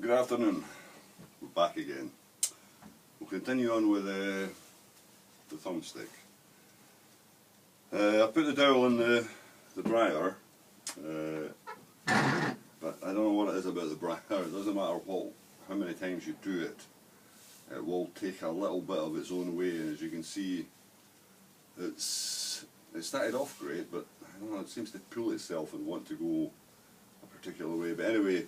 Good afternoon, we're back again. We'll continue on with the thumbstick. I put the dowel in the dryer, but I don't know what it is about the dryer. It doesn't matter how many times you do it, it will take a little bit of its own way, and as you can see, it started off great, but I don't know, it seems to pull itself and want to go a particular way. But anyway,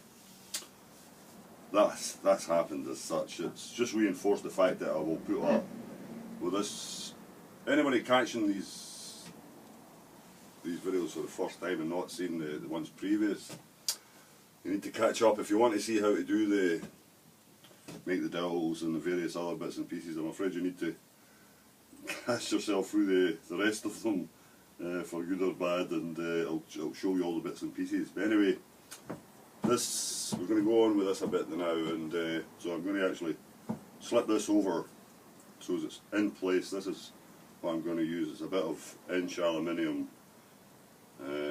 that's happened as such. It's just reinforced the fact that I will put up with this. Anybody catching these videos for the first time and not seen the ones previous, you need to catch up if you want to see how to do make the dowels and the various other bits and pieces. I'm afraid you need to cast yourself through the rest of them for good or bad, and I'll show you all the bits and pieces. But anyway, we're going to go on with this a bit now, and so I'm going to actually slip this over so as it's in place. This is what I'm going to use. It's a bit of inch aluminium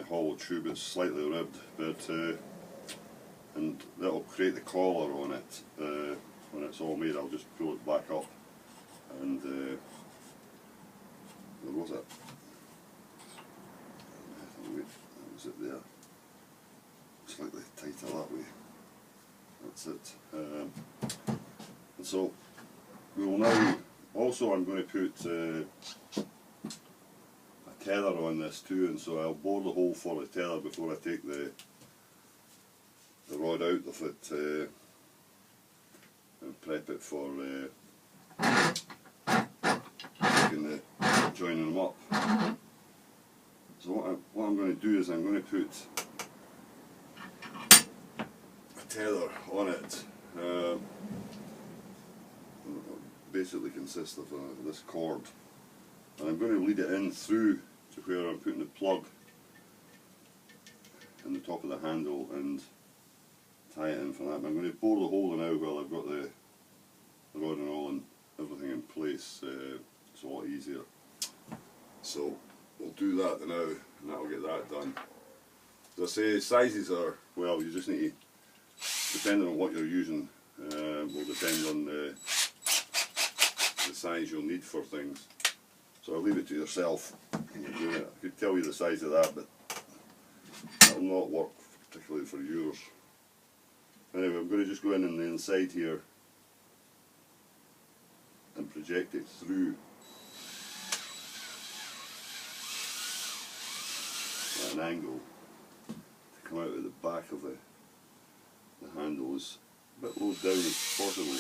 hollow tube. It's slightly ribbed, but and that'll create the collar on it. When it's all made, I'll just pull it back up, and where was it? Wait, that was it there. Slightly tighter that way. That's it. And so we will now. Also, I'm going to put a tether on this too, and so I'll bore the hole for the tether before I take the rod out of it and prep it for joining them up. So what I'm going to do is I'm going to put tether on it. Basically consists of this cord, and I'm going to lead it in through to where I'm putting the plug in the top of the handle and tie it in for that. And I'm going to bore the hole now while I've got the rod and all and everything in place. It's a lot easier. So we'll do that now, and that'll get that done. As I say, sizes are, well, you just need to, depending on what you're using, will depend on the size you'll need for things. So I'll leave it to yourself when you're doing it. I could tell you the size of that, but that will not work particularly for yours. Anyway, I'm going to just go in on the inside here and project it through at an angle to come out of the back of the handle as a bit low down as possible.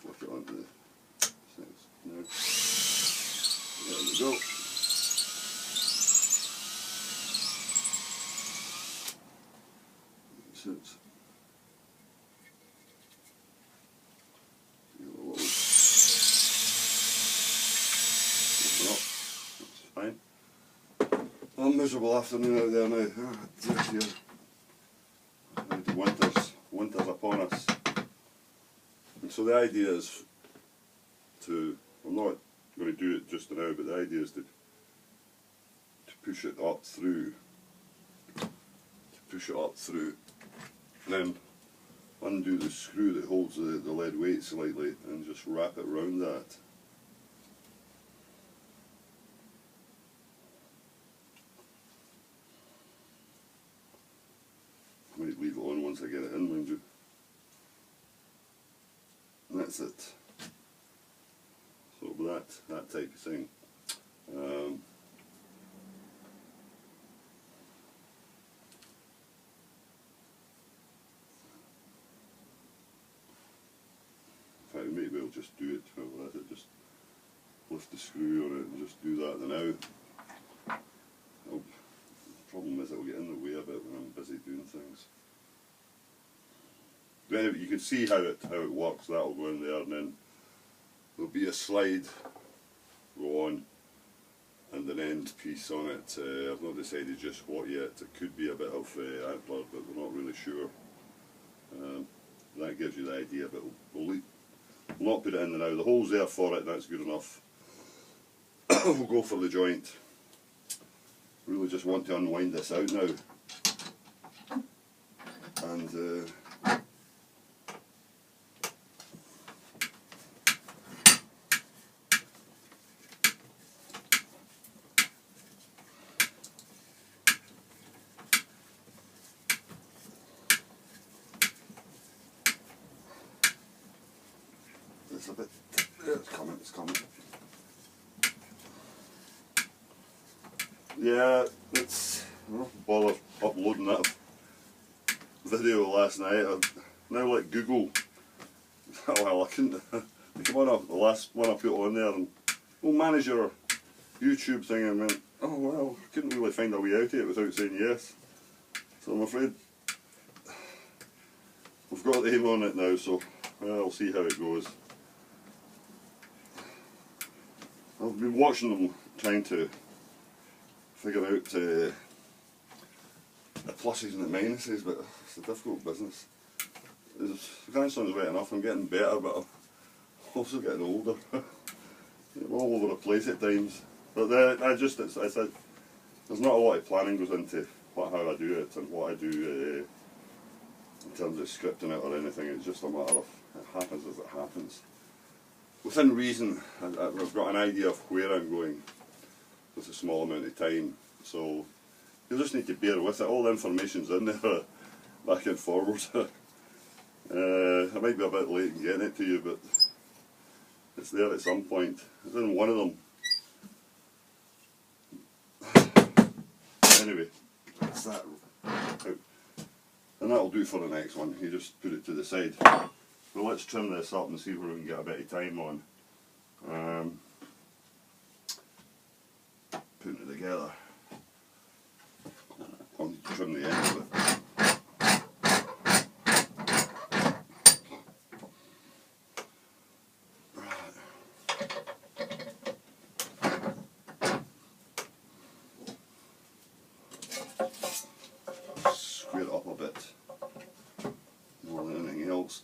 Flick it onto the sides now. There we go. That's it. That's fine. A miserable afternoon out there now. Ah, dear. Winter's upon us. And so the idea is I'm not going to do it just now, but the idea is to push it up through. And then undo the screw that holds the lead weight slightly and just wrap it around that. I might leave it on once I get it in, mind you. And that's it. So that type of thing. In fact, maybe I'll just do it. Well, that's it. Just lift the screw on it and just do that. Now, the problem is it'll get in the way a bit when I'm busy doing things. But anyway, you can see how it works. That'll go in there, and then there'll be a slide go on and an end piece on it. I've not decided just what yet. It could be a bit of antler, but we're not really sure. That gives you the idea, but we'll not put it in there now. The hole's there for it, and that's good enough. We'll go for the joint. Really just want to unwind this out now. And it's a bit, it's coming, it's coming. Yeah, it's, I don't bother uploading that video last night. I now like Google. Well, I couldn't, the last one I put on there, and we'll manage your YouTube thing, and went, oh well, I couldn't really find a way out of it without saying yes. So I'm afraid we've got the aim on it now, so well, I'll see how it goes. I've been watching them trying to figure out the pluses and the minuses, but it's a difficult business. The grandson's right enough, I'm getting better, but I'm also getting older. I'm all over the place at times. But there's not a lot of planning goes into how I do it and what I do in terms of scripting it or anything. It's just a matter of it happens as it happens. Within reason, I've got an idea of where I'm going with a small amount of time. So you just need to bear with it. All the information's in there, back and forward. I might be a bit late in getting it to you, but it's there at some point. It's in one of them. Anyway, that's that out. And that'll do for the next one. You just put it to the side. Well, let's trim this up and see where we can get a bit of time on. Putting it together. I'll need to trim the end of it. Square it up a bit more than anything else.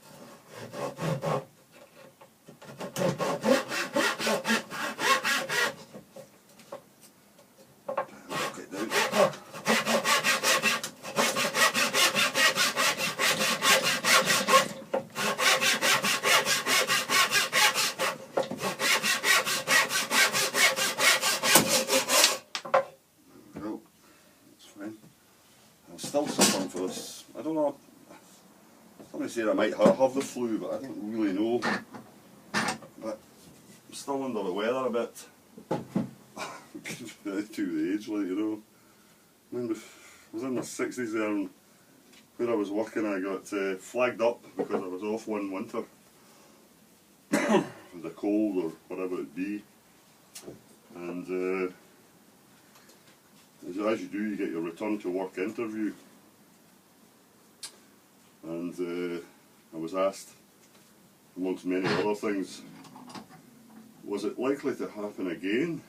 Still suffering for this. I don't know. Somebody said I might have the flu, but I don't really know. But I'm still under the weather a bit. To the age, like, you know. I mean, I was in my 60s there, and where I was working, I got flagged up because I was off one winter with a cold or whatever it be. And as you do, you get your return to work interview, and I was asked, amongst many other things, was it likely to happen again?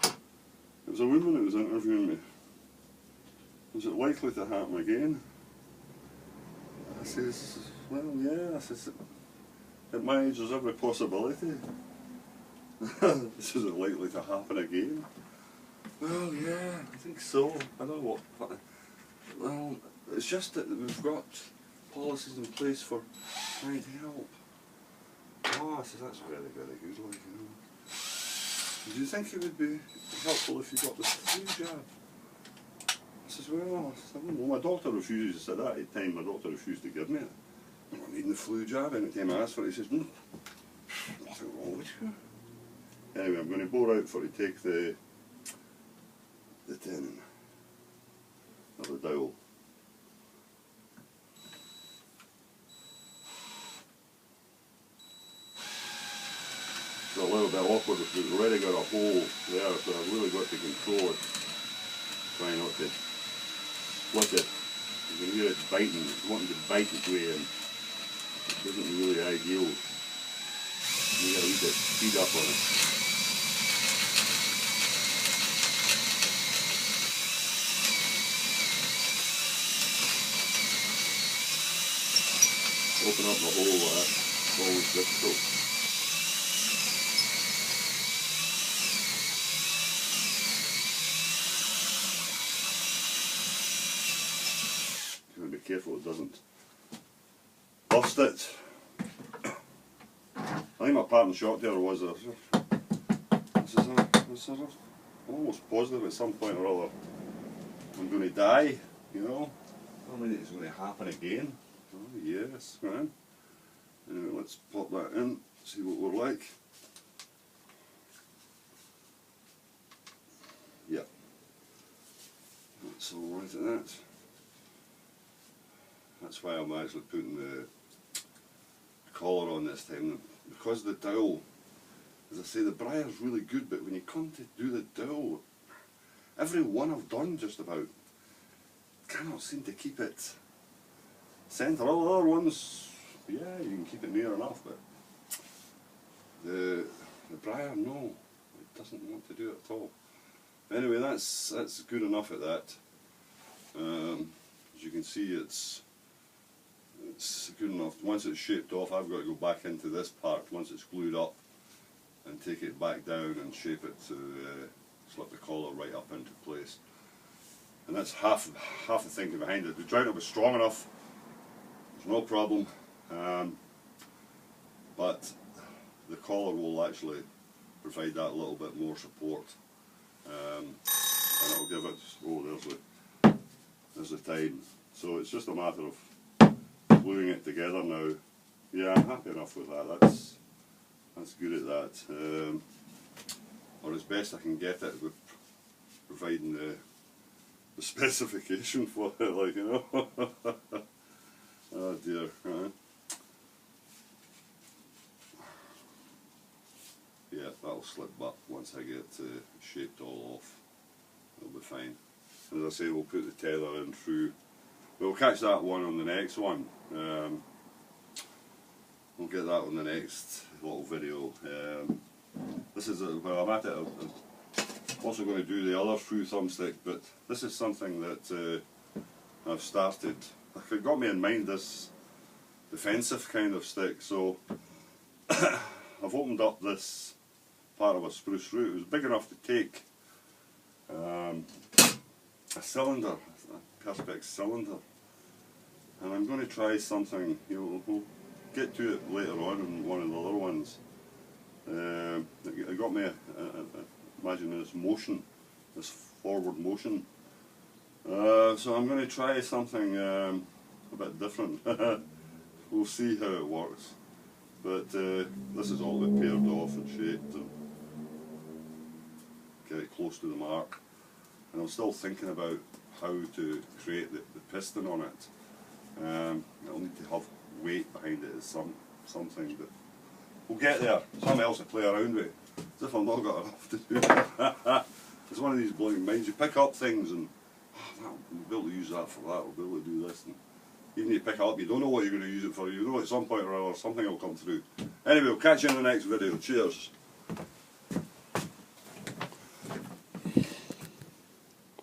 It was a woman that was interviewing me. Was it likely to happen again? I says, well, yeah. I says, at my age there's every possibility. This isn't likely to happen again. Well, yeah, I think so. I don't know what. Well, it's just that we've got policies in place for trying to help. Oh, I says, that's very, very good, like, you know. Do you think it would be helpful if you got the flu jab? I says, well, I don't know. My doctor refuses. At that time, my doctor refused to give me it. I'm not needing the flu jab. Any time I ask for it, he says, nothing wrong with you. Anyway, I'm going to bore out for to take the tenon, or the dowel. It's a little bit awkward because we've already got a hole there, so I've really got to control it. Try not to split it. You can hear it biting, it's wanting to bite its way in. It isn't really ideal. You got a wee bit of speed up on it. Open up the hole like that, it's always difficult. You have to be careful it doesn't it. I think my parting shot there was I'm almost positive at some point or other I'm going to die, you know. I mean, it's going to happen again. Oh yes, man. Anyway, let's pop that in, see what we're like. Yep. That's alright at that. That's why I'm actually putting the collar on this time. Because the dowel, as I say, the brier's really good, but when you come to do the dowel, every one I've done just about cannot seem to keep it centre. All the other ones, yeah, you can keep it near enough, but the briar, no, it doesn't want to do it at all. Anyway, that's good enough at that. As you can see, it's good enough. Once it's shaped off, I've got to go back into this part once it's glued up and take it back down and shape it to slip the collar right up into place. And that's half the thinking behind it. The joint was strong enough, there's no problem, but the collar will actually provide that little bit more support, and it'll give it, oh there's the time. So it's just a matter of gluing it together now. Yeah, I'm happy enough with that. That's good at that, or as best I can get it with providing the specification for it, like, you know. Oh dear. Yeah, that'll slip up once I get shaped all off. It'll be fine. And as I say, we'll put the tether in through. We'll catch that one on the next one. We'll get that on the next little video. This is well, I'm at it. I'm also going to do the other through thumbstick, but this is something that I've started. It got me in mind, this defensive kind of stick. So I've opened up this part of a spruce root. It was big enough to take a cylinder, a perspex cylinder, and I'm going to try something. You know, we'll get to it later on in one of the other ones. It got me imagine this motion, this forward motion. So I'm going to try something a bit different. We'll see how it works. But this is all bit paired off and shaped and get it close to the mark. And I'm still thinking about how to create the piston on it. It'll need to have weight behind it as something, but we'll get there. Something else to play around with. As if I've not got enough to do. It's one of these blowing minds. You pick up things and we'll be able to use that for that, we'll be able to do this. And even if you pick it up, you don't know what you're going to use it for. You know at some point or other something will come through. Anyway, we'll catch you in the next video. Cheers.